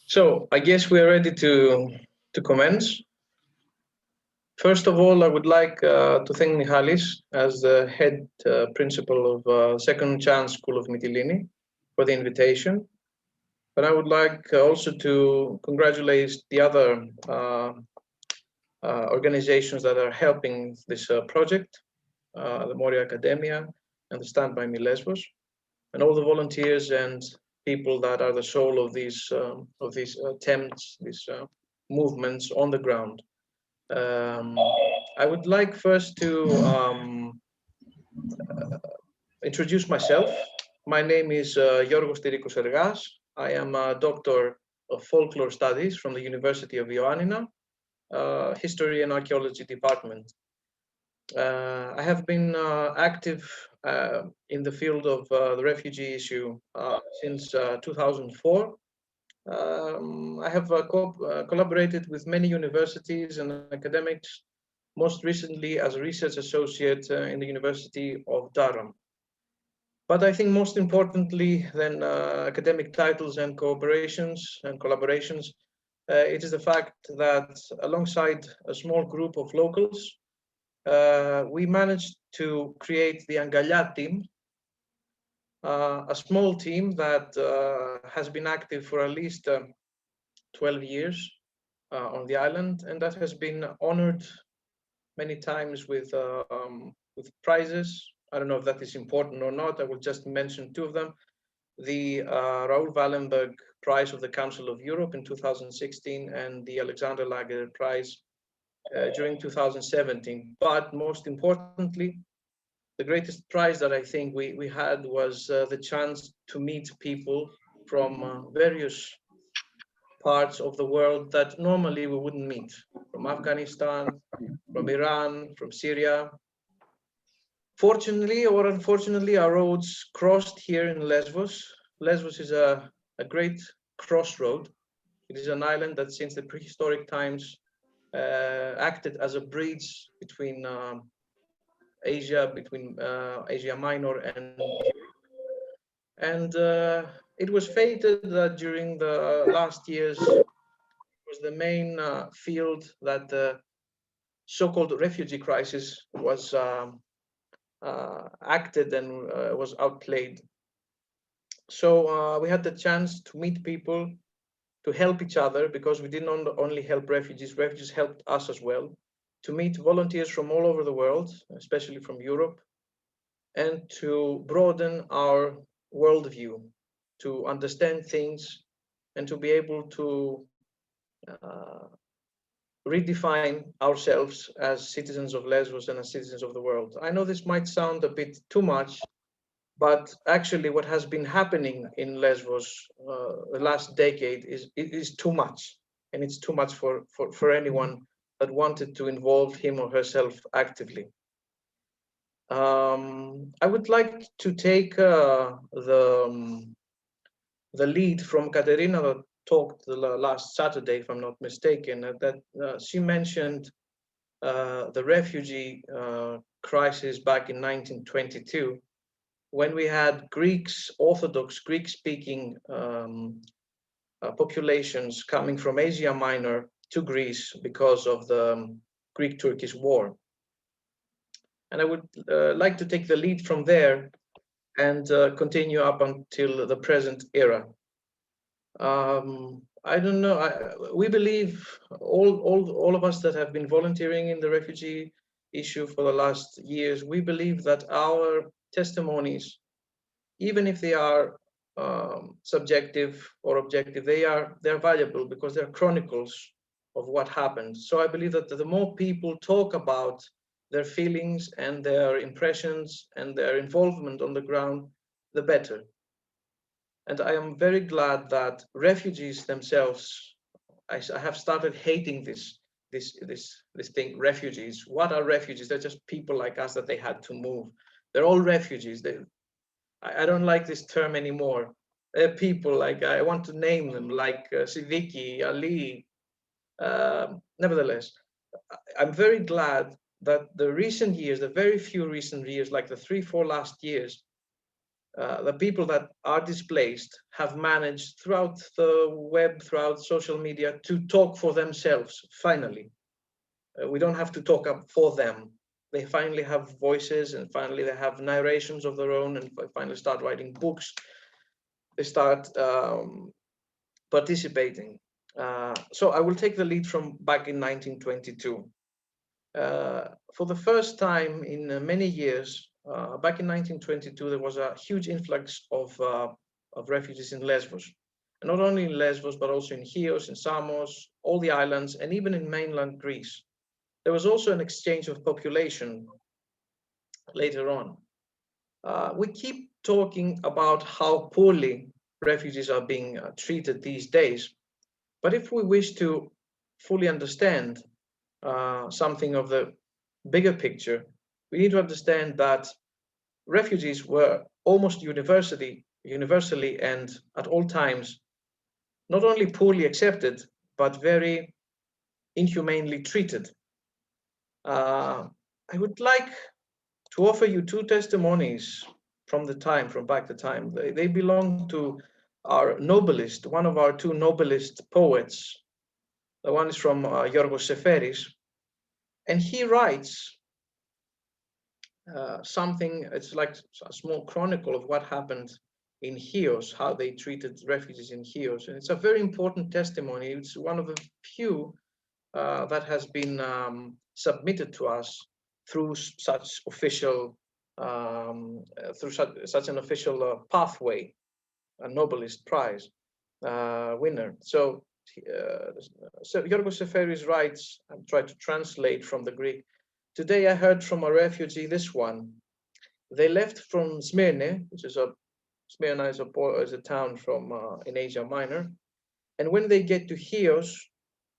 So I guess we are ready to commence. First of all, I would like to thank Michalis as the head principal of Second Chance School of ΜΥΤΙΛΗΝΗ for the invitation. But I would like also to congratulate the other organizations that are helping this project, the Moria Academia and the Stand By Me Lesvos, and all the volunteers and people that are the soul of these attempts, these movements on the ground. I would like first to introduce myself. My name is Tyrikos Ergas. I am a doctor of folklore studies from the University of Ioannina, History and Archaeology Department. I have been active in the field of the refugee issue since 2004. I have collaborated with many universities and academics, most recently as a research associate in the University of Durham. But I think most importantly than academic titles and collaborations, it is the fact that alongside a small group of locals, we managed to create the Angalia team, a small team that has been active for at least 12 years on the island, and that has been honored many times with prizes. I don't know if that is important or not. I will just mention two of them. The Raoul Wallenberg Prize of the Council of Europe in 2016 and the Alexander Lager Prize during 2017. But most importantly, the greatest prize that I think we had was the chance to meet people from various parts of the world that normally we wouldn't meet, from Afghanistan, from Iran, from Syria. Fortunately or unfortunately, our roads crossed here in Lesvos. Lesvos is a great crossroad. It is an island that since the prehistoric times acted as a bridge between Asia Minor and it was fated that during the last years was the main field that the so-called refugee crisis was acted and was outplayed. So we had the chance to meet people, to help each other, because we didn't only help refugees helped us as well, to meet volunteers from all over the world, especially from Europe, and to broaden our worldview, to understand things, and to be able to redefine ourselves as citizens of Lesvos and as citizens of the world. I know this might sound a bit too much, but actually what has been happening in Lesvos the last decade is too much, and it's too much for anyone that wanted to involve him or herself actively. I would like to take the lead from Katerina that talked the last Saturday, if I'm not mistaken, that she mentioned the refugee crisis back in 1922, when we had Orthodox Greek-speaking populations coming from Asia Minor to Greece because of the Greek-Turkish War. And I would like to take the lead from there and continue up until the present era. I don't know. We believe all of us that have been volunteering in the refugee issue for the last years. We believe that our testimonies, even if they are subjective or objective, they're valuable because they're chronicles of what happened. So I believe that the more people talk about their feelings and their impressions and their involvement on the ground, the better. And I am very glad that refugees themselves, I have started hating this thing, refugees. What are refugees? They're just people like us that they had to move. They're all refugees. I don't like this term anymore. They're people, like, I want to name them, like Siddiqui, Ali. Nevertheless, I'm very glad that the recent years, the very few recent years, like the 3-4 last years, the people that are displaced have managed throughout the web, throughout social media, to talk for themselves, finally. We don't have to talk up for them. They finally have voices, and finally they have narrations of their own, and finally start writing books. They start participating. So I will take the lead from back in 1922. For the first time in many years, back in 1922, there was a huge influx of refugees in Lesvos. And not only in Lesvos, but also in Chios, in Samos, all the islands, and even in mainland Greece. There was also an exchange of population later on. We keep talking about how poorly refugees are being treated these days. But if we wish to fully understand something of the bigger picture, we need to understand that refugees were almost universally and at all times not only poorly accepted, but very inhumanely treated. I would like to offer you two testimonies from back the time. They belong to our noblest, one of our two noblest poets. The one is from Yorgos Seferis, and he writes something, it's like a small chronicle of what happened in Chios, how they treated refugees in Chios. And it's a very important testimony. It's one of the few that has been submitted to us through such official, through such an official pathway, a Nobelist Prize winner. So Yorgos Seferis writes, I'm trying to translate from the Greek. Today I heard from a refugee this one. They left from Smyrna, which is Smyrna is a town from in Asia Minor. And when they get to Chios,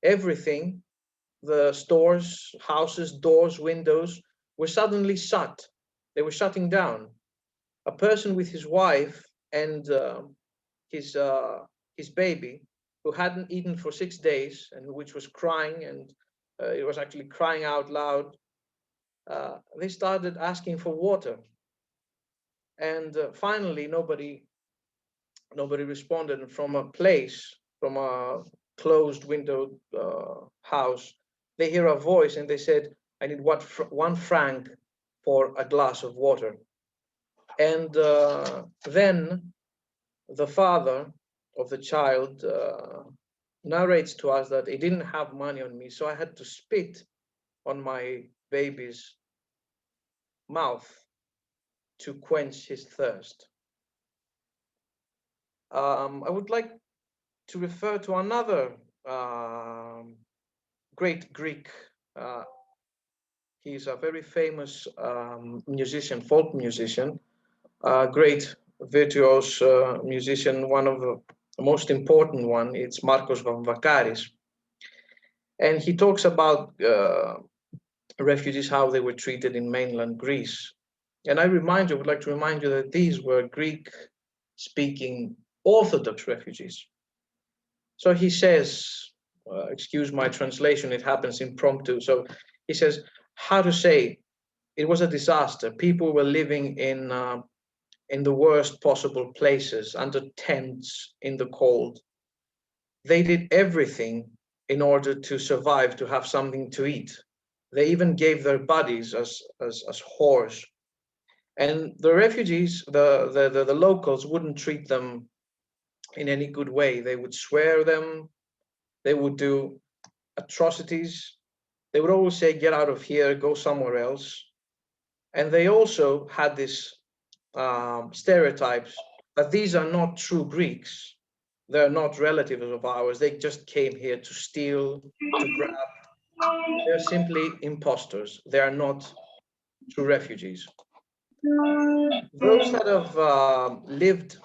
everything, the stores, houses, doors, windows, were suddenly shut. They were shutting down. A person with his wife and his baby, who hadn't eaten for 6 days and which was crying, and it was actually crying out loud, they started asking for water. And finally, nobody responded. And from a closed window house, they hear a voice and they said, I need 1 franc for a glass of water. And then the father of the child narrates to us that he didn't have money on me, so I had to spit on my baby's mouth to quench his thirst. I would like to refer to another great Greek. He's a very famous musician, folk musician, great virtuose musician, one of the most important one. It's Marcos Vamvakaris. And he talks about refugees, how they were treated in mainland Greece. And I would like to remind you that these were Greek-speaking Orthodox refugees. So he says, excuse my translation, it happens impromptu. So he says, how to say, it was a disaster. People were living in the worst possible places, under tents in the cold. They did everything in order to survive, to have something to eat. They even gave their bodies as whores. And the refugees, the locals, wouldn't treat them in any good way. They would swear them. They would do atrocities. They would always say, get out of here, go somewhere else. And they also had this stereotypes that these are not true Greeks. They're not relatives of ours. They just came here to steal, to grab. They're simply imposters. They are not true refugees. Those that have lived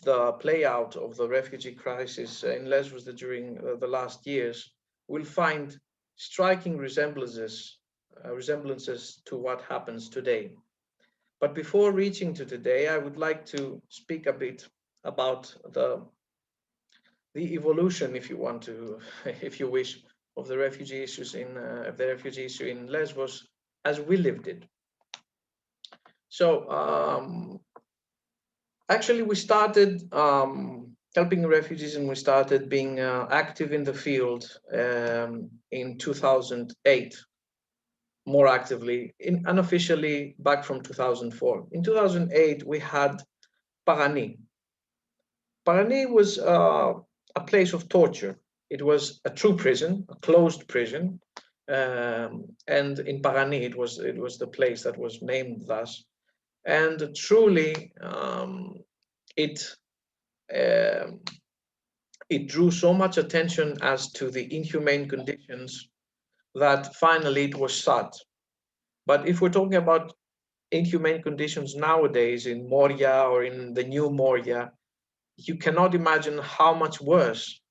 the play out of the refugee crisis in Lesvos during the last years will find striking resemblances to what happens today. But before reaching to today, I would like to speak a bit about the evolution, if you want to, if you wish, of the refugee issue in Lesvos as we lived it. So actually, we started helping refugees, and we started being active in the field in 2008, more actively, unofficially back from 2004. In 2008, we had Parani. Parani was a place of torture. It was a true prison, a closed prison, and in Parani, it was the place that was named thus. And truly, it drew so much attention as to the inhumane conditions that finally it was shut. But if we're talking about inhumane conditions nowadays in Moria or in the new Moria, you cannot imagine how much worse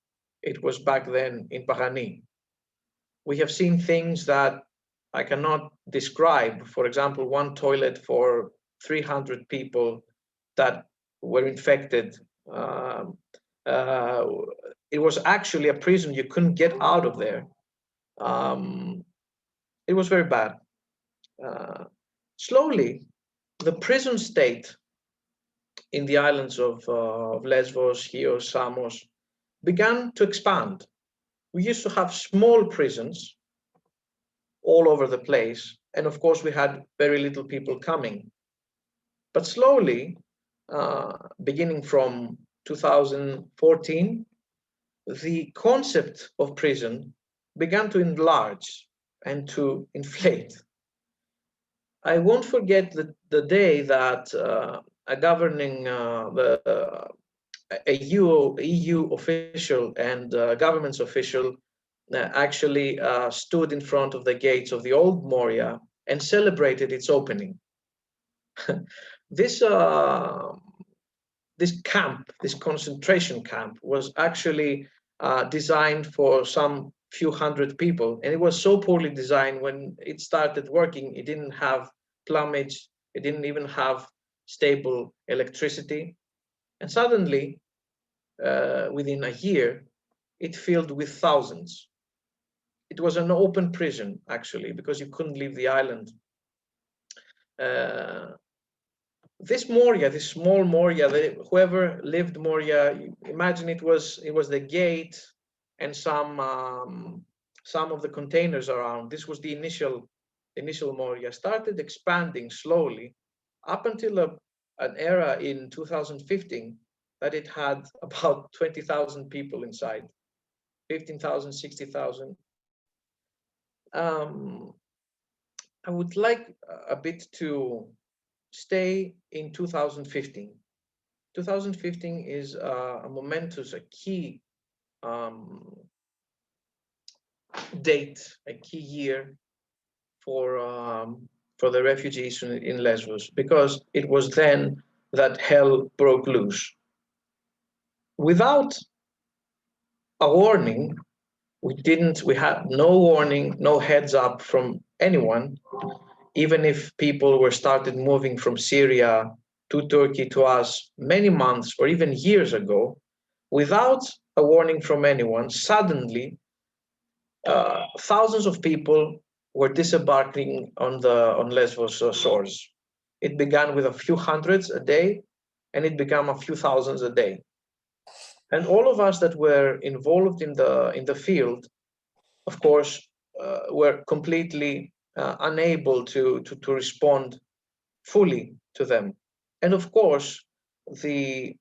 it was back then in Parani. We have seen things that I cannot describe. For example, one toilet for 300 people that were infected. It was actually a prison. You couldn't get out of there. It was very bad. Slowly, the prison state in the islands of Lesvos, Chios, Samos began to expand. We used to have small prisons all over the place, and of course we had very little people coming. But slowly, beginning from 2014, the concept of prison began to enlarge and to inflate. I won't forget the day that a governing a EU official and government's official actually stood in front of the gates of the old Moria and celebrated its opening. This camp, this concentration camp, was actually designed for some few hundred people, and it was so poorly designed. When it started working, it didn't have plumbage, it didn't even have stable electricity, and suddenly within a year it filled with thousands. It was an open prison, actually, because you couldn't leave the island. This Moria, this small Moria, whoever lived Moria, imagine it was the gate and some of the containers around. This was the initial Moria. Started expanding slowly up until an era in 2015 that it had about 20,000 people inside, 15,000, 60,000. I would like a bit to stay in 2015. 2015 is a momentous, a key date, a key year for the refugees in Lesvos, because it was then that hell broke loose. Without a warning, we had no warning, no heads up from anyone. Even if people were started moving from Syria to Turkey to us many months or even years ago, without a warning from anyone, suddenly thousands of people were disembarking on Lesvos shores. It began with a few hundreds a day, and it became a few thousands a day. And all of us that were involved in the field, of course, were completely unable to respond fully to them. And of course, the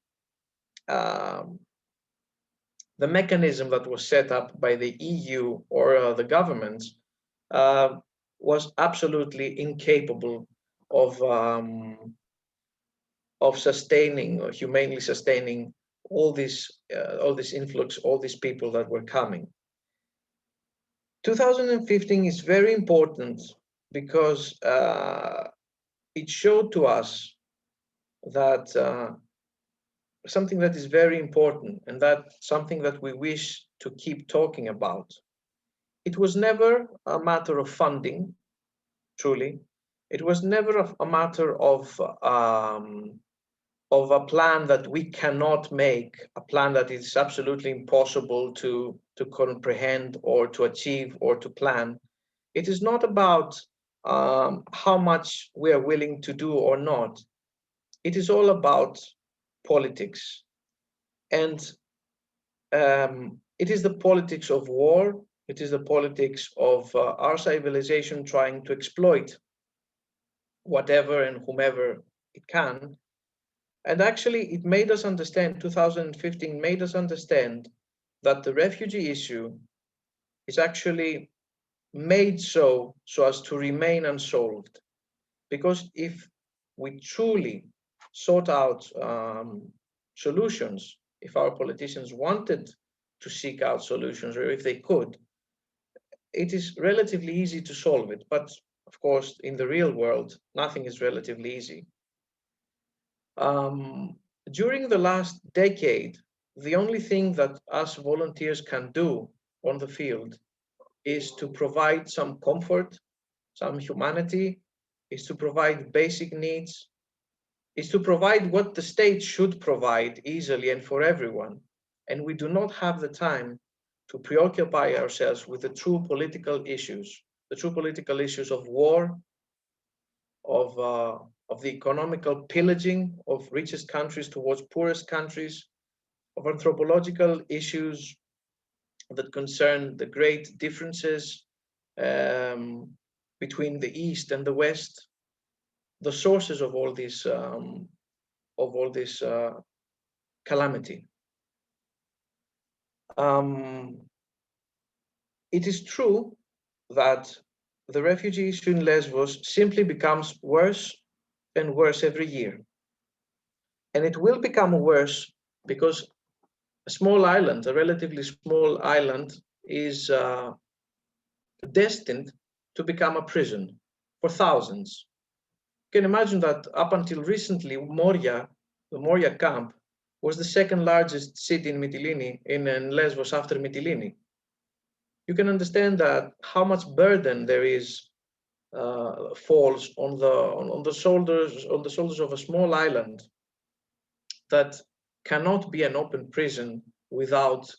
mechanism that was set up by the EU or the governments was absolutely incapable of sustaining or humanely sustaining all this influx, all these people that were coming. 2015 is very important because it showed to us that something that is very important, and that something that we wish to keep talking about. It was never a matter of funding, truly. It was never a matter of a plan that we cannot make, a plan that is absolutely impossible to comprehend or to achieve or to plan. It is not about how much we are willing to do or not. It is all about politics. And it is the politics of war. It is the politics of our civilization trying to exploit whatever and whomever it can. And actually, it made us understand, 2015 made us understand that the refugee issue is actually made so as to remain unsolved. Because if we truly sought out solutions, if our politicians wanted to seek out solutions, or if they could, it is relatively easy to solve it. But of course, in the real world, nothing is relatively easy. During the last decade, the only thing that us volunteers can do on the field is to provide some comfort, some humanity, is to provide basic needs, is to provide what the state should provide easily and for everyone. And we do not have the time to preoccupy ourselves with the true political issues of war, of the economical pillaging of richest countries towards poorest countries, of anthropological issues that concern the great differences between the East and the West, the sources of all this calamity. It is true that the refugee issue in Lesvos simply becomes worse and worse every year. And it will become worse because a small island, a relatively small island, is destined to become a prison for thousands. You can imagine that up until recently, Moria, the Moria camp, was the second largest city in Mytilene, in Lesvos after Mytilene. You can understand that how much burden there is falls on the shoulders of a small island that cannot be an open prison without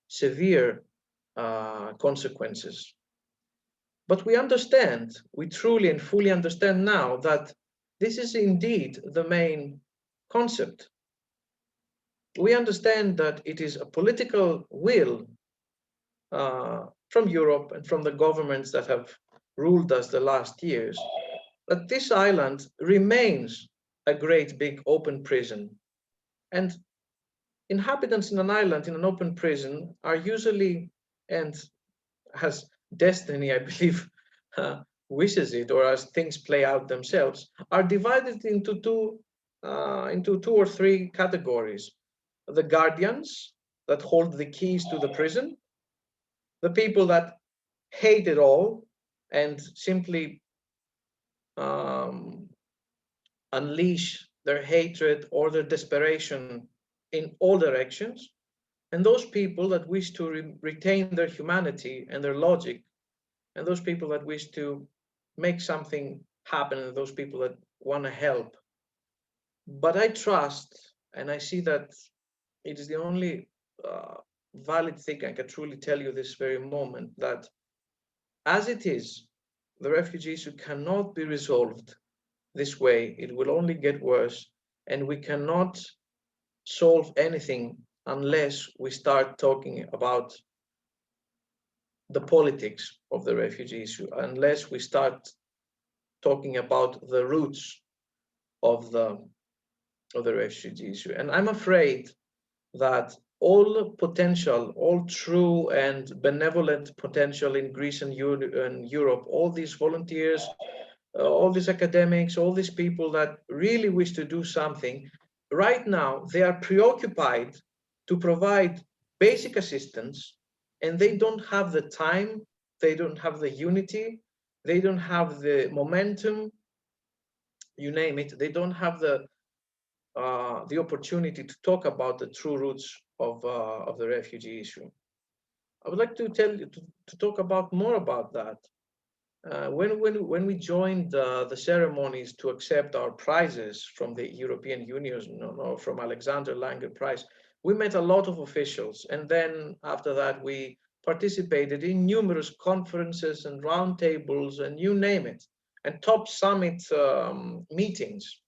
severe consequences. But we understand, we truly and fully understand now that this is indeed the main concept. We understand that it is a political will from Europe and from the governments that have ruled us the last years, that this island remains a great big open prison. And inhabitants in an island, in an open prison, are usually, and as destiny, I believe, wishes it, or as things play out themselves, are divided into two or three categories. The guardians that hold the keys to the prison, the people that hate it all and simply unleash their hatred or their desperation in all directions, and those people that wish to retain their humanity and their logic, and those people that wish to make something happen, and those people that want to help. But I trust, and I see that it is the only valid thing I can truly tell you this very moment, that as it is, the refugee issue cannot be resolved this way. It will only get worse, and we cannot solve anything unless we start talking about the politics of the refugee issue, unless we start talking about the roots of the refugee issue. And I'm afraid that all potential, all true and benevolent potential in Greece and Europe, all these volunteers, all these academics, all these people that really wish to do something, right now they are preoccupied to provide basic assistance, and they don't have the time, they don't have the unity, they don't have the momentum, you name it, they don't have the opportunity to talk about the true roots of the refugee issue. I would like to tell you to talk about more about that. When we joined the ceremonies to accept our prizes from the European Union, from Alexander Langer Prize, we met a lot of officials, and then after that we participated in numerous conferences and roundtables and you name it. and top summit meetings.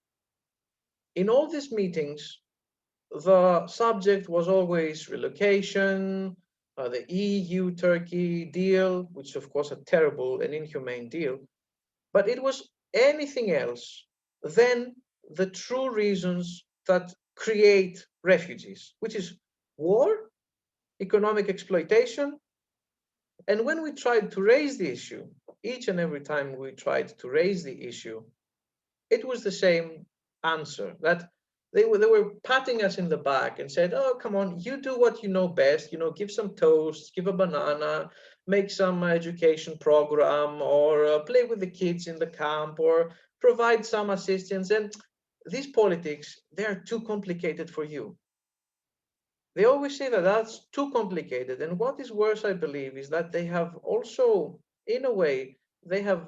In all these meetings, the subject was always relocation, the EU-Turkey deal, which of course a terrible and inhumane deal, but it was anything else than the true reasons that create refugees, which is war, economic exploitation. And when we tried to raise the issue, each and every time we tried to raise the issue, it was the same answer, that they were patting us in the back and said, oh, come on, you do what you know best, give some toast, give a banana, make some education program, or play with the kids in the camp, or provide some assistance. And these politics, they are too complicated for you. They always say that that's too complicated. And what is worse, I believe, is that they have also, in a way, they have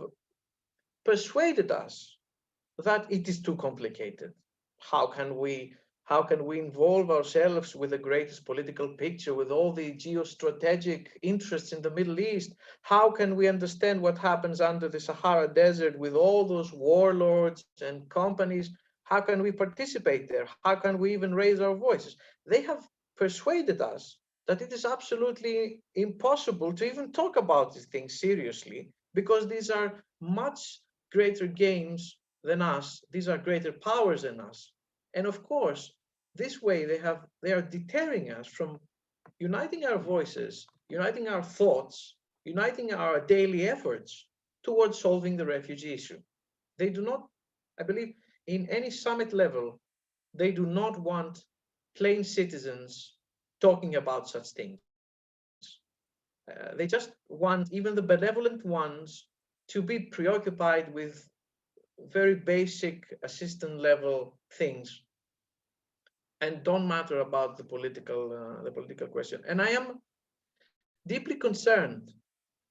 persuaded us that it is too complicated. How can we involve ourselves with the greatest political picture, with all the geostrategic interests in the Middle East? How can we understand what happens under the Sahara Desert with all those warlords and companies? How can we participate there? How can we even raise our voices? They have persuaded us that it is absolutely impossible to even talk about these things seriously, because these are much greater games than us. These are greater powers than us. And of course, this way they are deterring us from uniting our voices, uniting our thoughts, uniting our daily efforts towards solving the refugee issue. They do not, I believe, in any summit level, they do not want plain citizens talking about such things. They just want even the benevolent ones to be preoccupied with very basic assistant level things and don't matter about the political question. And I am deeply concerned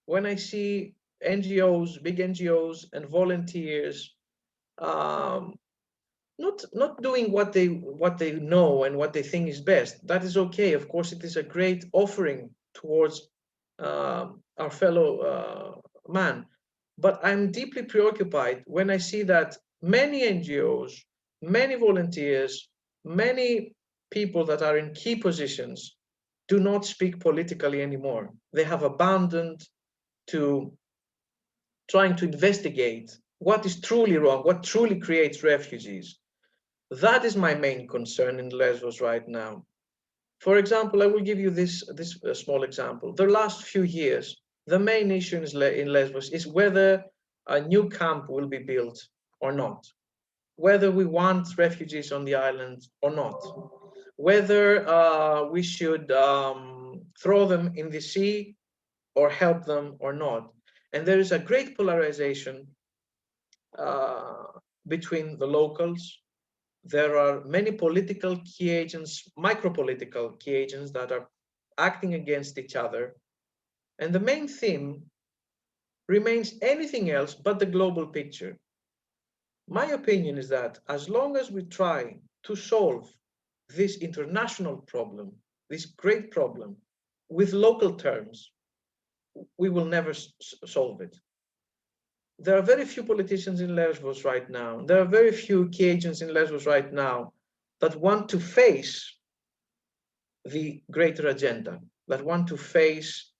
when I see NGOs, big NGOs and volunteers not doing what they know and what they think is best. That is okay. Of course, it is a great offering towards our fellow man. But I'm deeply preoccupied when I see that many NGOs, many volunteers, many people that are in key positions do not speak politically anymore. They have abandoned to trying to investigate what is truly wrong, what truly creates refugees. That is my main concern in Lesvos right now. For example, I will give you this small example. The last few years, the main issue in Lesvos is whether a new camp will be built or not, whether we want refugees on the island or not, whether we should throw them in the sea or help them or not. And there is a great polarization between the locals. There are many political key agents, micro-political key agents that are acting against each other. And the main theme remains anything else but the global picture. My opinion is that as long as we try to solve this international problem, this great problem, with local terms, we will never solve it. There are very few politicians in Lesvos right now. There are very few key agents in Lesvos right now that want to face the greater agenda, that want to face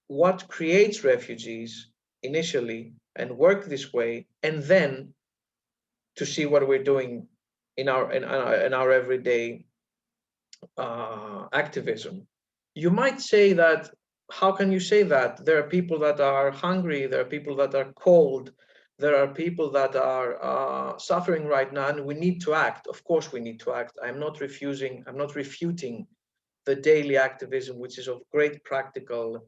what creates refugees initially and work this way, and then to see what we're doing in our everyday activism. You might say that, how can you say that? There are people that are hungry, there are people that are cold, there are people that are suffering right now, and we need to act. Of course we need to act. I'm not refuting the daily activism, which is of great practical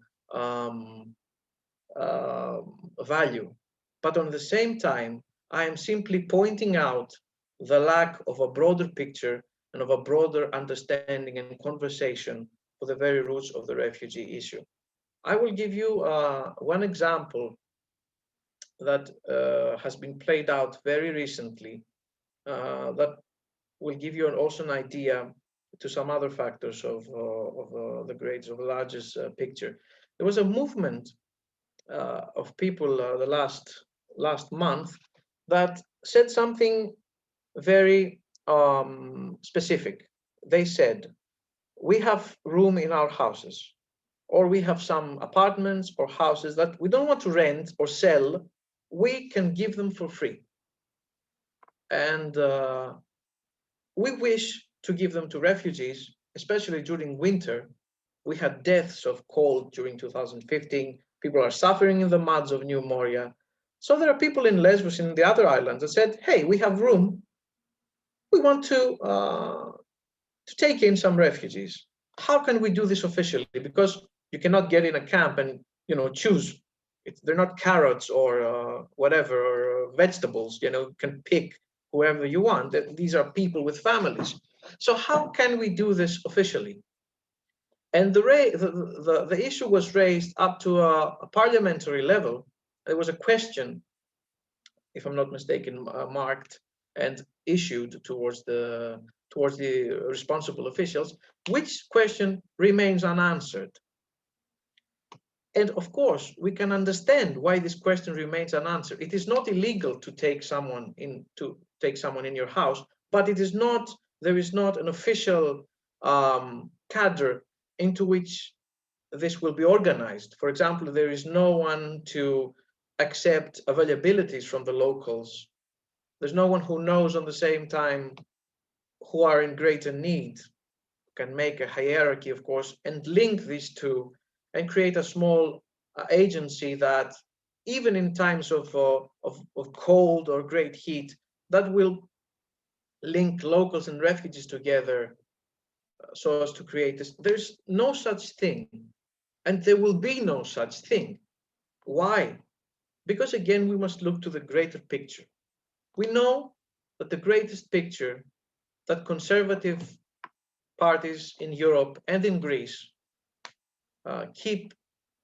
value. But on the same time, I am simply pointing out the lack of a broader picture and of a broader understanding and conversation for the very roots of the refugee issue. I will give you one example that has been played out very recently that will give you also an idea to some other factors of the largest picture. There was a movement of people the last last month that said something very specific. They said, we have room in our houses, or we have some apartments or houses that we don't want to rent or sell. We can give them for free. And we wish to give them to refugees, especially during winter. We had deaths of cold during 2015. People are suffering in the muds of New Moria. So there are people in Lesbos and the other islands that said, hey, we have room. We want to take in some refugees. How can we do this officially? Because you cannot get in a camp and choose. They're not carrots or whatever, or vegetables. You can pick whoever you want. These are people with families. So how can we do this officially? And the issue was raised up to a parliamentary level. There was a question, if I'm not mistaken, marked and issued towards the responsible officials, which question remains unanswered. And of course, we can understand why this question remains unanswered. It is not illegal to take someone in your house, but there is not an official cadre into which this will be organized. For example, there is no one to accept availabilities from the locals. There's no one who knows on the same time who are in greater need, can make a hierarchy, of course, and link these two and create a small agency that even in times of cold or great heat, that will link locals and refugees together so as to create this. There's no such thing, and there will be no such thing. Why? Because again, we must look to the greater picture. We know that the greatest picture that conservative parties in Europe and in Greece keep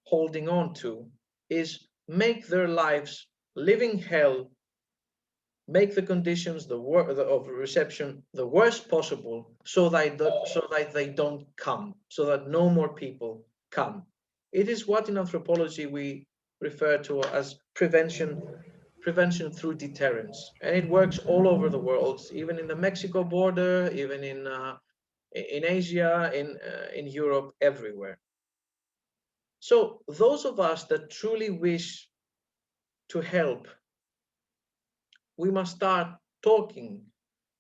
holding on to is make their lives living hell, make the conditions of reception the worst possible, so that they don't come, so that no more people come. It is what in anthropology we refer to as prevention through deterrence, and it works all over the world, even in the Mexico border, even in Asia, in Europe, everywhere. So those of us that truly wish to help, we must start talking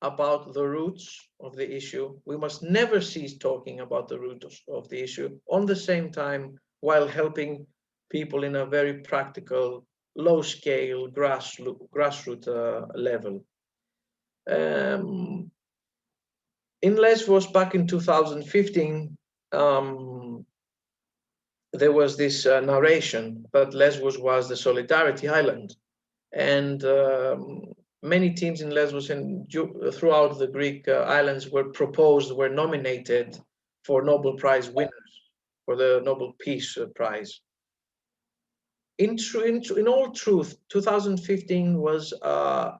about the roots of the issue. We must never cease talking about the roots of the issue on the same time while helping people in a very practical, low-scale, grassroots level. In Lesvos back in 2015, there was this narration that Lesvos was the solidarity island, and many teams in Lesvos and throughout the Greek islands were nominated for Nobel Prize winners, for the Nobel Peace Prize. In all truth, 2015 was a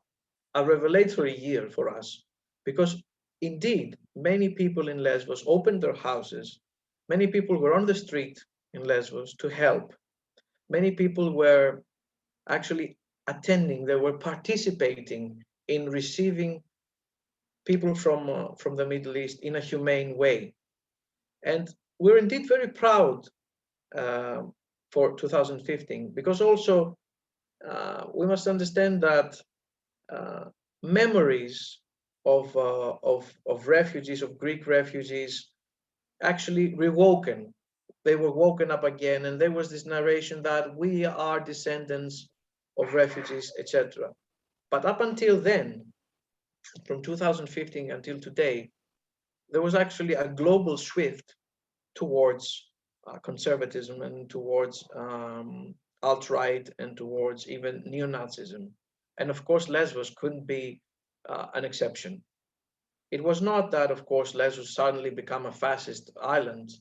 revelatory year for us, because indeed many people in Lesvos opened their houses. Many people were on the street in Lesvos to help. Many people were actually attending, they were participating in receiving people from the Middle East in a humane way. And we're indeed very proud for 2015, because also we must understand that memories of refugees, of Greek refugees, actually rewoken. They were woken up again, and there was this narration that we are descendants of refugees, etc. But up until then, from 2015 until today, there was actually a global shift towards conservatism and towards alt-right and towards even neo-Nazism. And of course, Lesvos couldn't be an exception. It was not that, of course, Lesvos suddenly became a fascist island.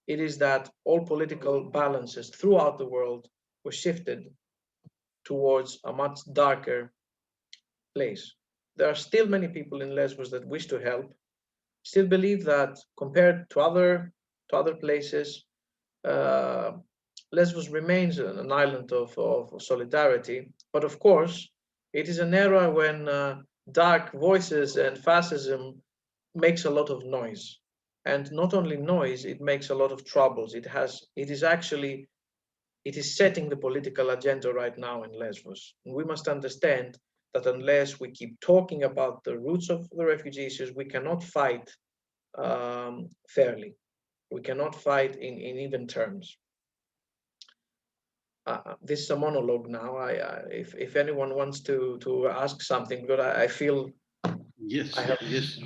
It is that all political balances throughout the world were shifted towards a much darker place. There are still many people in Lesbos that wish to help, still believe that compared to other places, Lesvos remains an island of solidarity, but of course, it is an era when dark voices and fascism makes a lot of noise. And not only noise, it makes a lot of troubles. It is setting the political agenda right now in Lesvos. And we must understand that unless we keep talking about the roots of the refugee issues, we cannot fight fairly. We cannot fight in even terms. This is a monologue now. If anyone wants to ask something, but I feel yes, yes.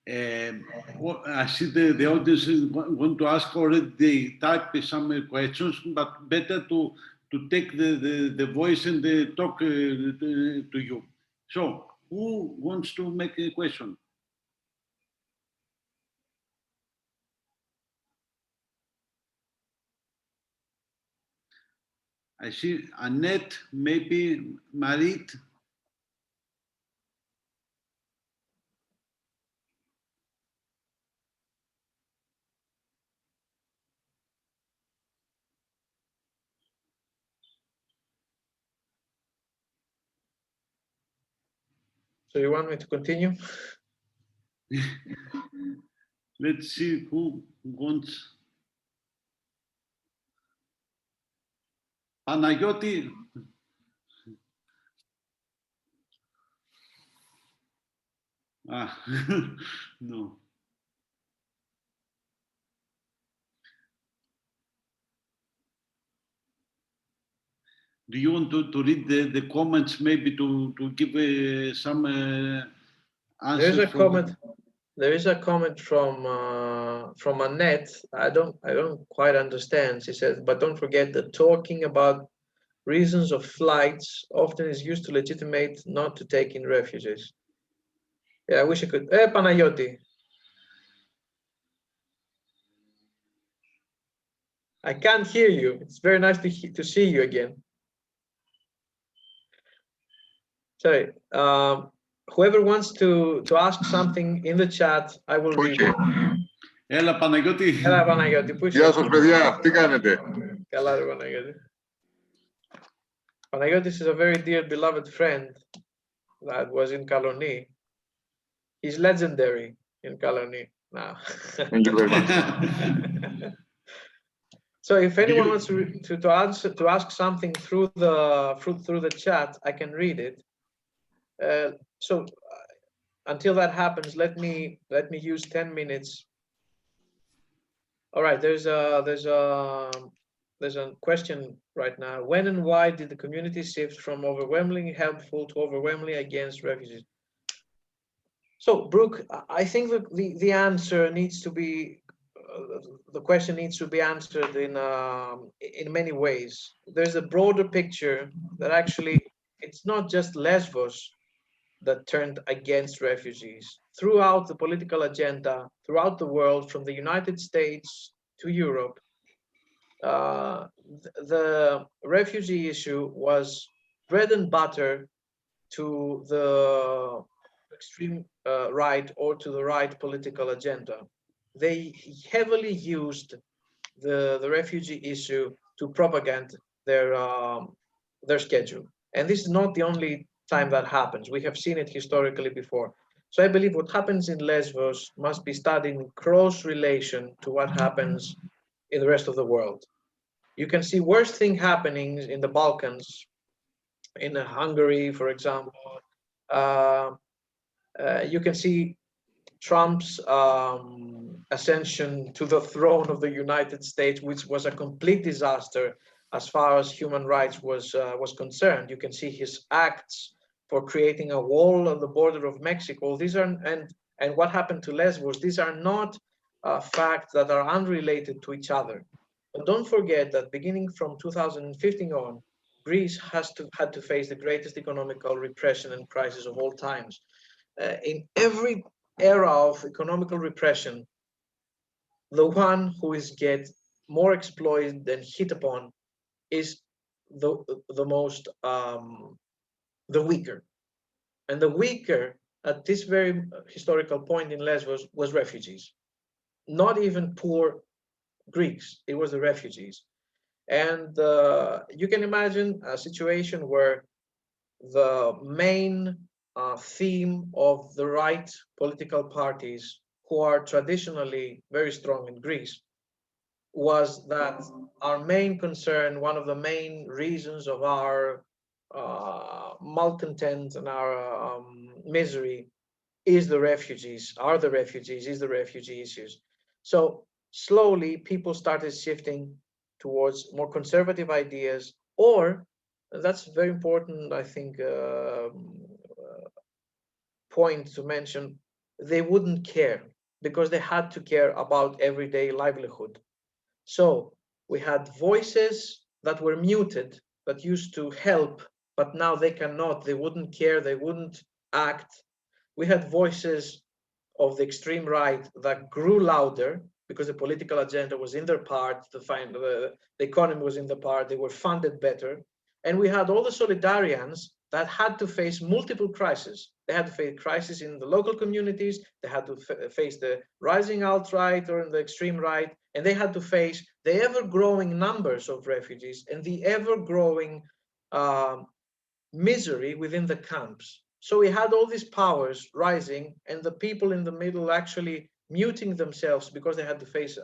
I see the audience want to ask already. They type some questions, but better to take the voice and talk to you. So, who wants to make a question? I see Annette, maybe Marit. So you want me to continue? Let's see who wants. Panayoti. No. Do you want to read the comments, maybe to give some answers? There's a comment. There is a comment from Annette. I don't quite understand. She says, but don't forget that talking about reasons of flights often is used to legitimate not to take in refugees. Yeah, I wish I could. Panayoti. I can't hear you. It's very nice to see you again. Sorry. Whoever wants to ask something in the chat, I will read it. Έλα, Παναγιώτη. Έλα, Παναγιώτη. Πού είσαι? Γεια σας, παιδιά. Τι κάνετε? Καλά, ρε Παναγιώτη. Panayotis is a very dear, beloved friend that was in Kaloni. He's legendary in Kaloni now. Thank you very much. So if anyone wants to ask something through the chat, I can read it. So until that happens, let me use 10 minutes. All right, there's a question right now. When and why did the community shift from overwhelmingly helpful to overwhelmingly against refugees? So, Brooke, I think the answer needs to be, the question needs to be answered in many ways. There's a broader picture that actually it's not just Lesvos that turned against refugees. Throughout the political agenda, throughout the world, from the United States to Europe, the refugee issue was bread and butter to the extreme right or to the right political agenda. They heavily used the refugee issue to propagate their schedule. And this is not the only time that happens. We have seen it historically before. So I believe what happens in Lesvos must be studied in close relation to what happens in the rest of the world. You can see worse things happening in the Balkans, in Hungary, for example. You can see Trump's ascension to the throne of the United States, which was a complete disaster as far as human rights was concerned. You can see his acts for creating a wall on the border of Mexico. These are and what happened to Lesvos. These are not facts that are unrelated to each other. But don't forget that beginning from 2015 on, Greece had to face the greatest economical repression and crisis of all times. In every era of economical repression, the one who is get more exploited and hit upon is the most the weaker, and the weaker at this very historical point in Lesvos was refugees, not even poor Greeks. It was the refugees, And you can imagine a situation where the main theme of the right political parties, who are traditionally very strong in Greece, was that our main concern, one of the main reasons of our malcontent and our misery is the refugees, is the refugee issues. So slowly people started shifting towards more conservative ideas, or that's very important, I think, point to mention, they wouldn't care because they had to care about everyday livelihood. So we had voices that were muted, that used to help, but now they cannot, they wouldn't care, they wouldn't act. We had voices of the extreme right that grew louder because the political agenda was in their part, the economy was in the part, they were funded better. And we had all the solidarians that had to face multiple crises. They had to face crises in the local communities, they had to face the rising alt-right or in the extreme right, and they had to face the ever-growing numbers of refugees and the ever-growing misery within the camps. So we had all these powers rising, and the people in the middle actually muting themselves because they had to face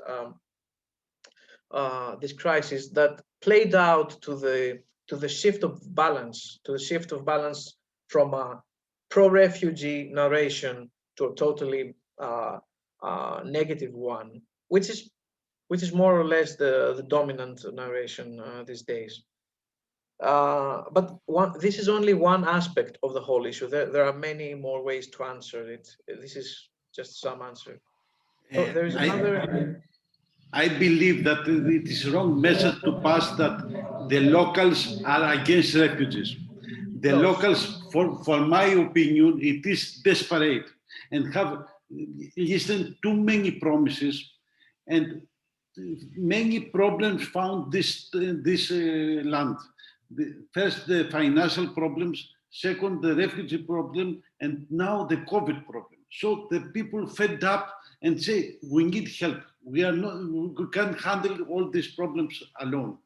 this crisis that played out to the shift of balance, from a pro-refugee narration to a totally negative one, which is more or less the dominant narration these days. But this is only one aspect of the whole issue. There are many more ways to answer it. This is just some answer. So there is another. I believe that it is wrong message to pass that the locals are against refugees. The locals, for my opinion, it is desperate and have listened to many promises and many problems found this land. First, the financial problems, second, the refugee problem, and now the COVID problem. So the people fed up and say, we need help. We can't handle all these problems alone.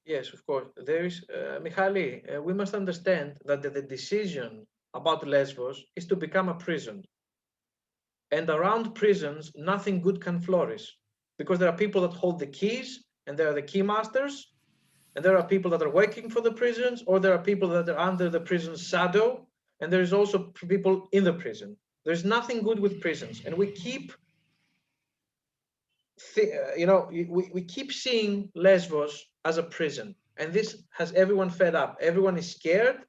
Yes, of course. There is, Michali, we must understand that the decision about Lesvos is to become a prison. And around prisons, nothing good can flourish, because there are people that hold the keys, and they are the key masters, and there are people that are working for the prisons, or there are people that are under the prison's shadow, and there is also people in the prison. There's nothing good with prisons, and we keep we keep seeing Lesvos as a prison, and this has everyone fed up. Everyone is scared,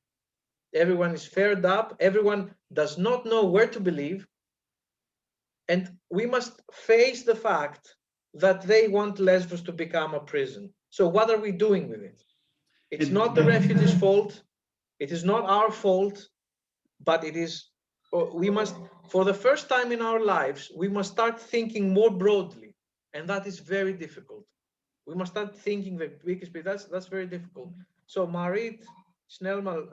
everyone is fed up, everyone does not know where to believe, and we must face the fact that they want Lesvos to become a prison. So what are we doing with it? It's not the refugees' fault, it is not our fault, but it is, we must, for the first time in our lives, we must start thinking more broadly, and that is very difficult. We must start thinking the biggest bit. That's very difficult. So Marit Snellman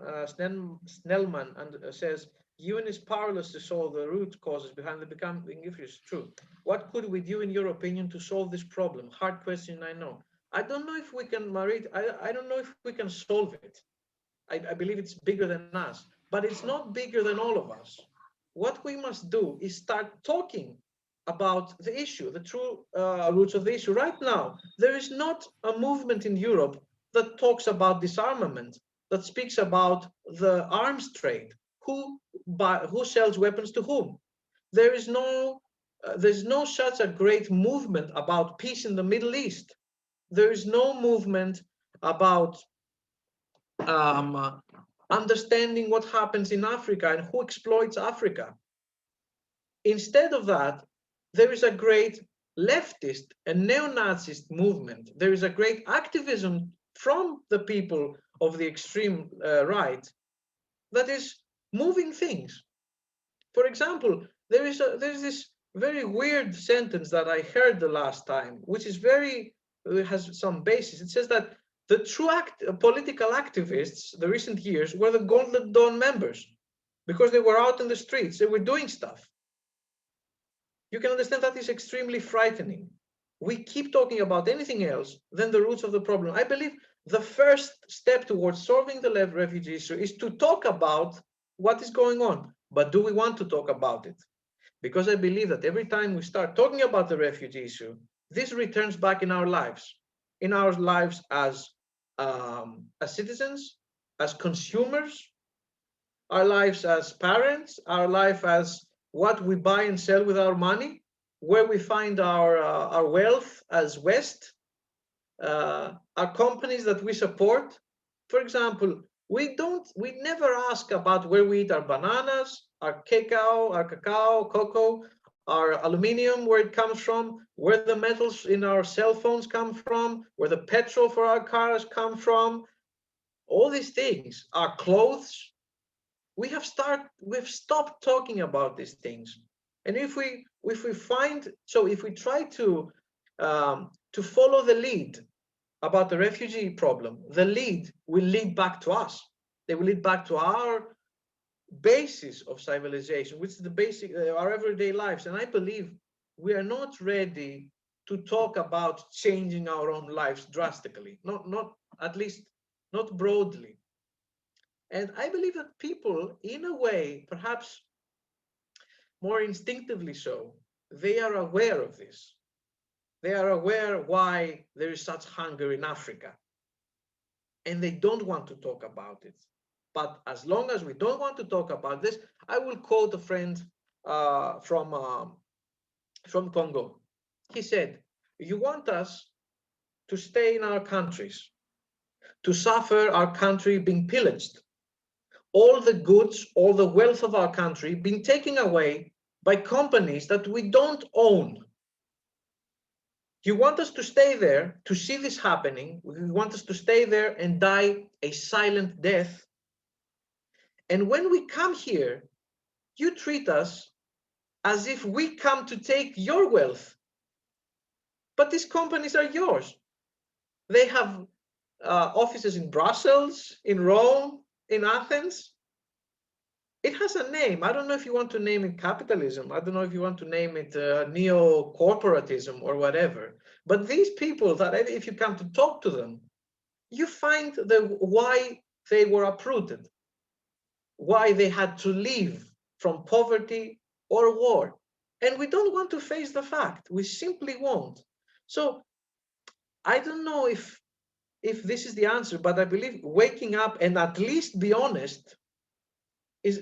says, UN is powerless to solve the root causes behind the becoming issues. True. What could we do, in your opinion, to solve this problem? Hard question, I know. I don't know if we can, Marit, I don't know if we can solve it. I believe it's bigger than us, but it's not bigger than all of us. What we must do is start talking about the issue, the true roots of the issue. Right now, there is not a movement in Europe that talks about disarmament, that speaks about the arms trade, who sells weapons to whom. There's no such a great movement about peace in the Middle East. There is no movement about understanding what happens in Africa and who exploits Africa. Instead of that, there is a great leftist and neo-Nazist movement. There is a great activism from the people of the extreme right that is moving things. For example, there's this very weird sentence that I heard the last time, which is has some basis. It says that the true political activists, the recent years, were the Golden Dawn members, because they were out in the streets, they were doing stuff. You can understand that is extremely frightening. we keep talking about anything else than the roots of the problem. I believe the first step towards solving the refugee issue is to talk about what is going on. But do we want to talk about it? Because I believe that every time we start talking about the refugee issue, this returns back in our lives as citizens, as consumers, our lives as parents, our life as what we buy and sell with our money, where we find our wealth as West, our companies that we support. For example, we never ask about where we eat our bananas, our cocoa, our aluminium, where it comes from, where the metals in our cell phones come from, where the petrol for our cars come from, all these things, our clothes. We've stopped talking about these things. And if we try to follow the lead about the refugee problem, the lead will lead back to us. They will lead back to our basis of civilization, which is the basic, our everyday lives. And I believe we are not ready to talk about changing our own lives drastically, not at least not broadly. And I believe that people, in a way, perhaps more instinctively so, they are aware of this. They are aware why there is such hunger in Africa. And they don't want to talk about it. But as long as we don't want to talk about this, I will quote a friend from Congo. He said, "You want us to stay in our countries, to suffer our country being pillaged, all the goods, all the wealth of our country being taken away by companies that we don't own. You want us to stay there to see this happening. You want us to stay there and die a silent death. And when we come here, you treat us as if we come to take your wealth. But these companies are yours. They have offices in Brussels, in Rome, in Athens. It has a name. I don't know if you want to name it capitalism. I don't know if you want to name it neo-corporatism or whatever. But these people, that if you come to talk to them, you find why they were uprooted, why they had to leave from poverty or war. And we don't want to face the fact. We simply won't. So I don't know if this is the answer, but I believe waking up and at least be honest is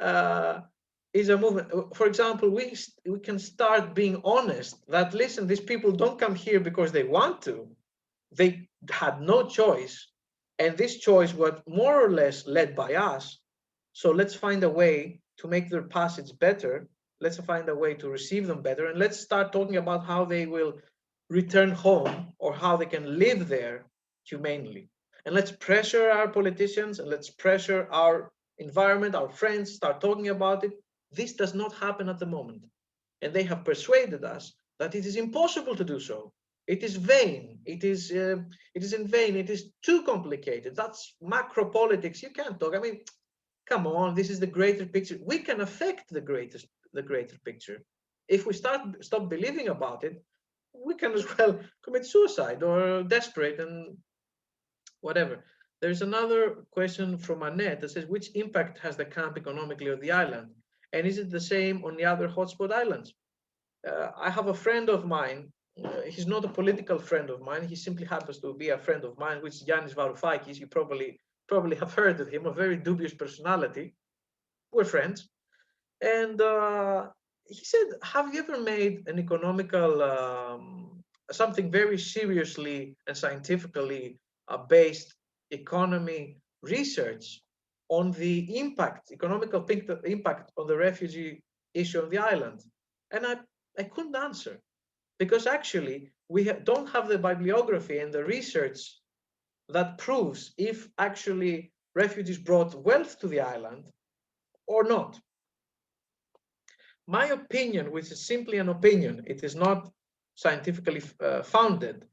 a movement. For example, we can start being honest that, listen, these people don't come here because they want to. They had no choice, and this choice was more or less led by us. So let's find a way to make their passage better. Let's find a way to receive them better, and let's start talking about how they will return home or how they can live there humanely. And let's pressure our politicians and let's pressure our environment, our friends, start talking about it. This does not happen at the moment. And they have persuaded us that it is impossible to do so. It is vain. It is in vain. It is too complicated. That's macro politics. You can't talk. I mean, come on, this is the greater picture. We can affect the greater picture. If we stop believing about it, we can as well commit suicide or desperate and whatever. There's another question from Annette that says, which impact has the camp economically on the island? And is it the same on the other hotspot islands? I have a friend of mine. He's not a political friend of mine. He simply happens to be a friend of mine, which is Yannis Varoufakis. You probably have heard of him, a very dubious personality. We're friends. And he said, have you ever made an economical, something very seriously and scientifically based economy research on the economical impact on the refugee issue on the island? And I couldn't answer, because actually we don't have the bibliography and the research that proves if actually refugees brought wealth to the island or not. My opinion, which is simply an opinion, it is not scientifically founded,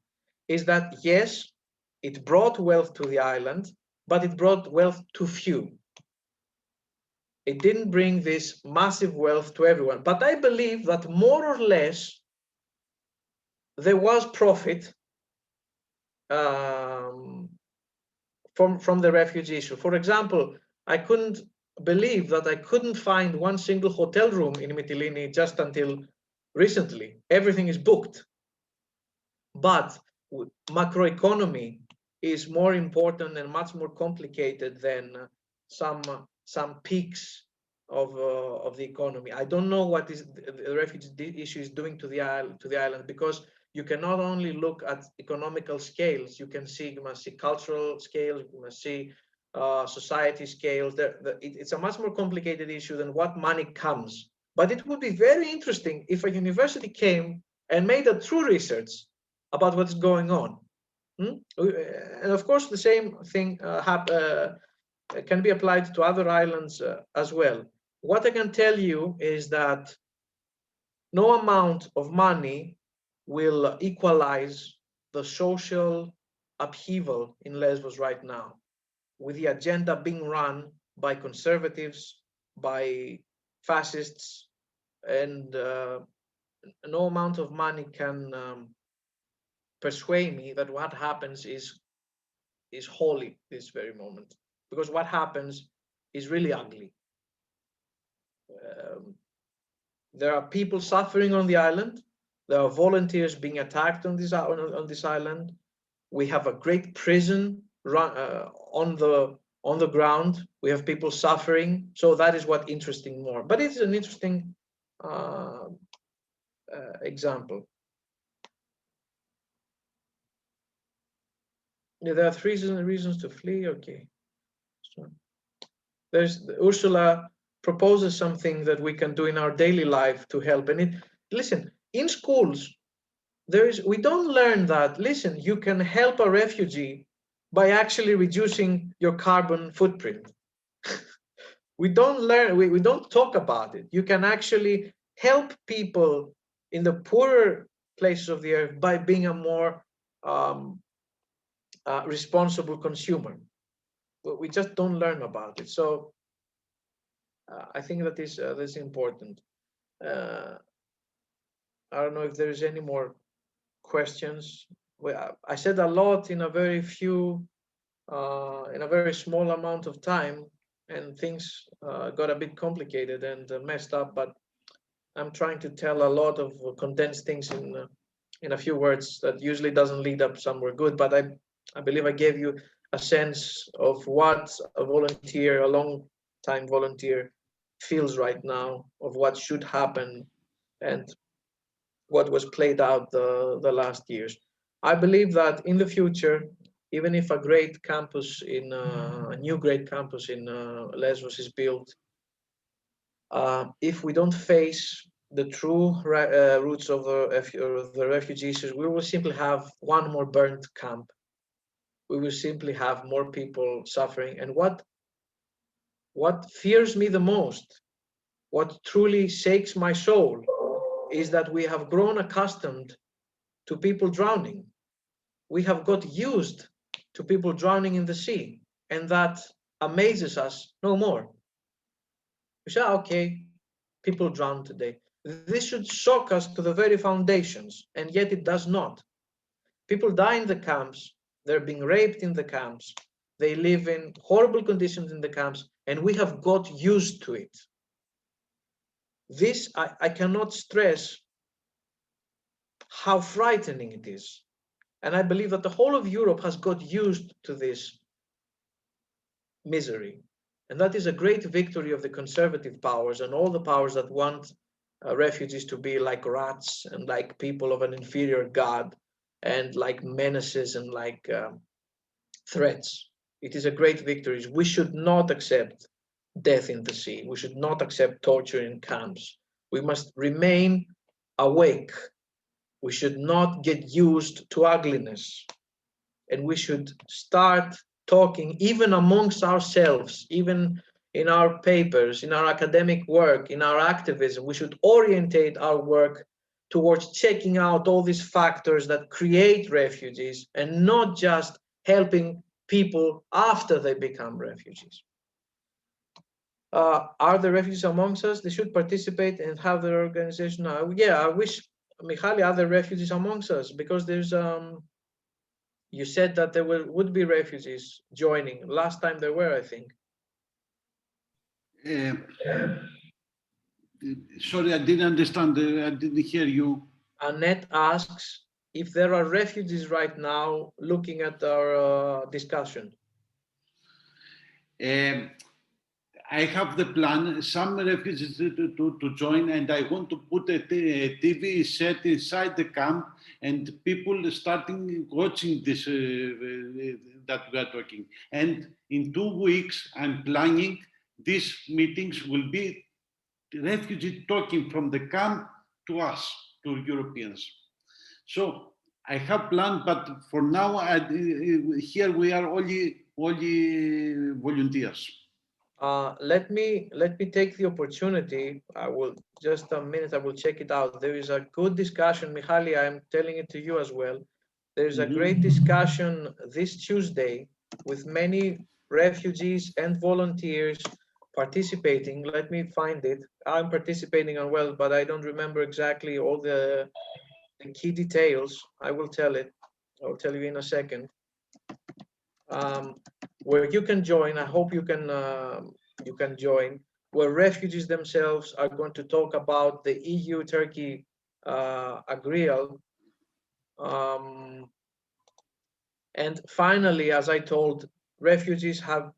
is that yes, it brought wealth to the island, but it brought wealth to few. It didn't bring this massive wealth to everyone. But I believe that more or less, there was profit from the refugee issue. For example, I couldn't believe that I couldn't find one single hotel room in Mytilene just until recently. Everything is booked. But macroeconomy is more important and much more complicated than some peaks of the economy. I don't know what is the refugee issue is doing to the island, because you can not only look at economical scales, you must see cultural scales, you must see society scales. It's a much more complicated issue than what money comes. But it would be very interesting if a university came and made a true research about what's going on. And of course, the same thing can be applied to other islands as well. What I can tell you is that no amount of money will equalize the social upheaval in Lesvos right now, with the agenda being run by conservatives, by fascists, and no amount of money can persuade me that what happens is holy this very moment, because what happens is really ugly. There are people suffering on the island. There are volunteers being attacked on this island. We have a great prison on the ground. We have people suffering. So that is what interesting more. But it's an interesting example. Yeah, there are three reasons to flee. Okay. So there's Ursula proposes something that we can do in our daily life to help. And listen, in schools, we don't learn that, listen, you can help a refugee by actually reducing your carbon footprint. We don't learn, we don't talk about it. You can actually help people in the poorer places of the earth by being a more responsible consumer. We just don't learn about it. So I think that is important. I don't know if there is any more questions. I said a lot in a very small amount of time, and things got a bit complicated and messed up. But I'm trying to tell a lot of condensed things in a few words that usually doesn't lead up somewhere good. But I believe I gave you a sense of what a long-time volunteer feels right now, of what should happen and what was played out the last years. I believe that in the future, even if a new great campus in Lesvos is built, if we don't face the true roots of the refugees, we will simply have one more burnt camp. We will simply have more people suffering. And what fears me the most, what truly shakes my soul, is that we have grown accustomed to people drowning. We have got used to people drowning in the sea, and that amazes us no more. We say, okay, people drown today. This should shock us to the very foundations, and yet it does not. People die in the camps, they're being raped in the camps, they live in horrible conditions in the camps, and we have got used to it. This, I cannot stress how frightening it is. And I believe that the whole of Europe has got used to this misery. And that is a great victory of the conservative powers and all the powers that want refugees to be like rats and like people of an inferior god and like menaces and like threats. It is a great victory. We should not accept death in the sea. We should not accept torture in camps. We must remain awake. We should not get used to ugliness. And we should start talking even amongst ourselves, even in our papers, in our academic work, in our activism. We should orientate our work towards checking out all these factors that create refugees and not just helping people after they become refugees. Are the refugees amongst us? They should participate and have their organization. Yeah, I wish Michali, are there refugees amongst us? Because there's you said that there would be refugees joining. Last time there were, I think. Sorry, I didn't understand. I didn't hear you. Annette asks if there are refugees right now looking at our discussion. I have the plan, some refugees to join, and I want to put a TV set inside the camp, and people starting watching this that we are talking. And in 2 weeks, I'm planning these meetings will be refugees talking from the camp to us, to Europeans. So I have planned, but for now, here we are only volunteers. Let me take the opportunity. I will just a minute. I will check it out. There is a good discussion, Michali. I'm telling it to you as well. There is a great discussion this Tuesday with many refugees and volunteers participating. Let me find it. I'm participating as well, but I don't remember exactly all the key details. I will tell it. I'll tell you in a second. Where you can join. I hope you can join. Where refugees themselves are going to talk about the EU-Turkey agreement. And finally, as I told, refugees have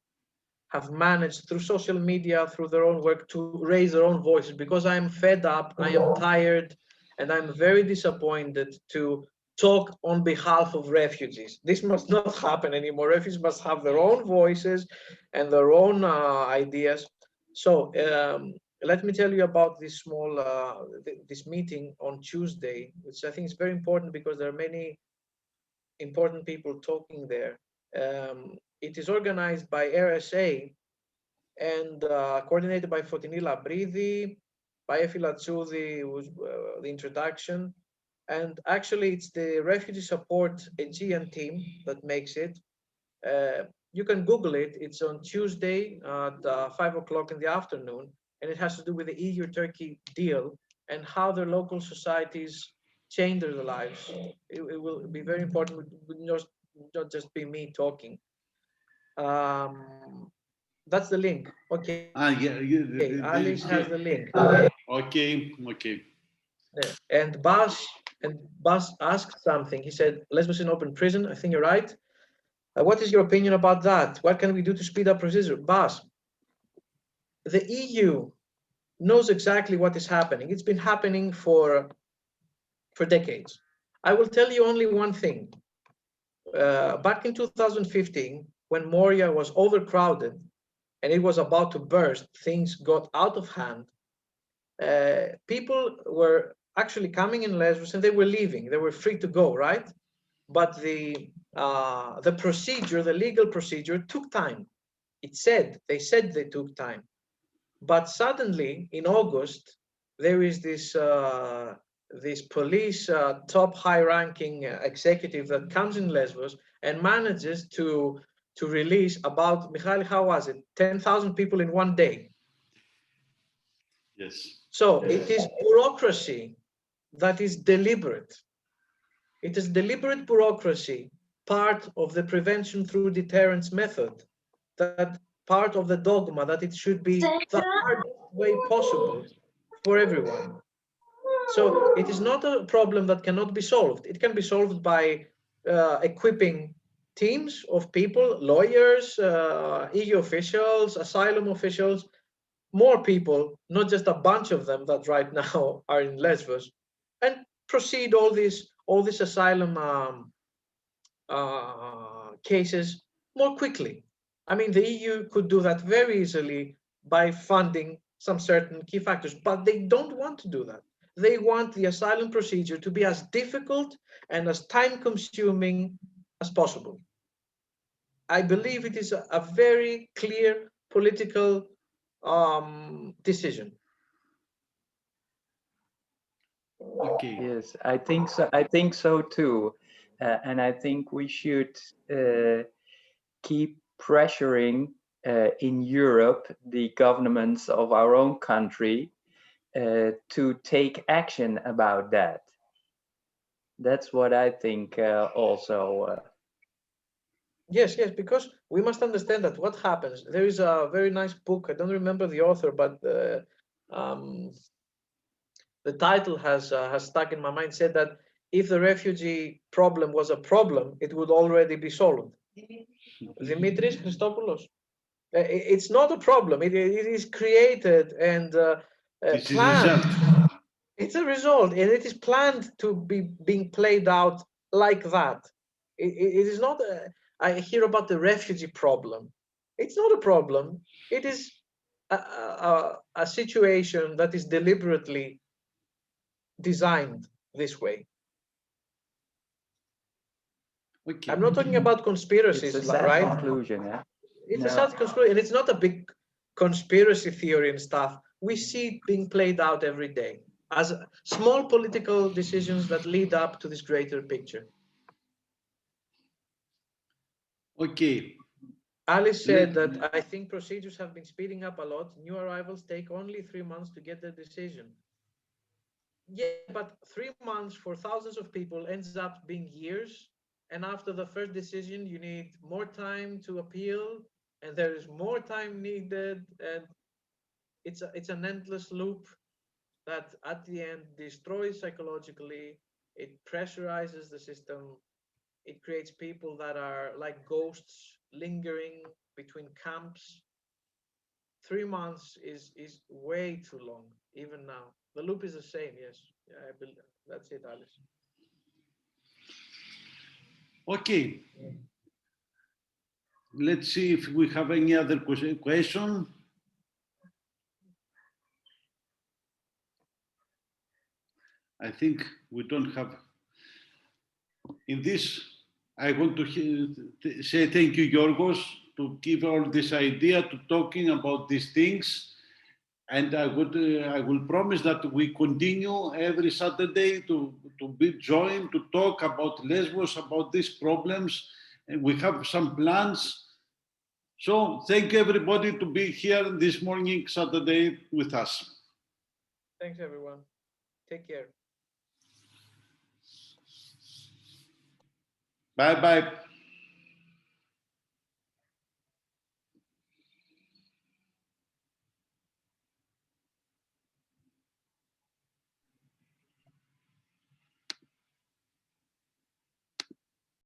managed through social media, through their own work, to raise their own voices, because I am fed up, I am tired, and I'm very disappointed to talk on behalf of refugees. This must not happen anymore. Refugees must have their own voices and their own ideas. So let me tell you about this small this meeting on Tuesday, which I think is very important because there are many important people talking there. It is organized by RSA and coordinated by Fotini Labridi, by Efi Latsoudi, who's the introduction. And actually, it's the Refugee Support Aegean team that makes it. You can Google it. It's on Tuesday at 5 o'clock in the afternoon, and it has to do with the EU-Turkey deal and how the local societies change their lives. It will be very important. It will not just be me talking. That's the link. Okay. Yeah. Alice has the link. Okay. Yeah. And Bas asked something. He said, Lesbos in open prison. I think you're right. What is your opinion about that? What can we do to speed up procedure? Bas, the EU knows exactly what is happening. It's been happening for decades. I will tell you only one thing. Back in 2015, when Moria was overcrowded and it was about to burst, things got out of hand. People were actually coming in Lesbos and they were leaving. They were free to go, right? But the procedure, the legal procedure, took time. They said they took time. But suddenly, in August, there is this police top high-ranking executive that comes in Lesbos and manages to release about, Michali, how was it? 10,000 people in one day. Yes. So it is bureaucracy that is deliberate. It is deliberate bureaucracy, part of the prevention through deterrence method, that part of the dogma that it should be the hardest way possible for everyone. So it is not a problem that cannot be solved. It can be solved by equipping teams of people, lawyers, EU officials, asylum officials, more people, not just a bunch of them that right now are in Lesbos, and proceed all these asylum cases more quickly. I mean, the EU could do that very easily by funding some certain key factors, but they don't want to do that. They want the asylum procedure to be as difficult and as time-consuming as possible. I believe it is a very clear political decision. Okay. Yes, I think so. I think so too, and I think we should keep pressuring in Europe the governments of our own country to take action about that. That's what I think also. Yes, because we must understand that what happens. There is a very nice book. I don't remember the author, but the title has stuck in my mind. Said that if the refugee problem was a problem, it would already be solved. Dimitris Christopoulos. It's not a problem. It is created and planned. It's a result, and it is planned to be being played out like that. It is not. I hear about the refugee problem. It's not a problem. It is a situation that is deliberately designed this way. Okay. I'm not talking about conspiracies, It's a sad right? conclusion, yeah. It's a sad conclusion, and it's not a big conspiracy theory and stuff. We see it being played out every day as small political decisions that lead up to this greater picture. Okay. Alice said that I think procedures have been speeding up a lot. New arrivals take only 3 months to get their decision. Yeah, but 3 months for thousands of people ends up being years. And after the first decision, you need more time to appeal, and there is more time needed. And it's an endless loop that at the end destroys psychologically. It pressurizes the system. It creates people that are like ghosts lingering between camps. 3 months is way too long, even now. The loop is the same, yes. Yeah, I believe that's it, Alice. Okay. Let's see if we have any other question. I think we don't have. In this, I want to say thank you, Yorgos, to give all this idea to talking about these things. And I will promise that we continue every Saturday to be joined to talk about Lesbos, about these problems. And we have some plans. So thank you everybody to be here this morning, Saturday, with us. Thanks, everyone. Take care. Bye-bye.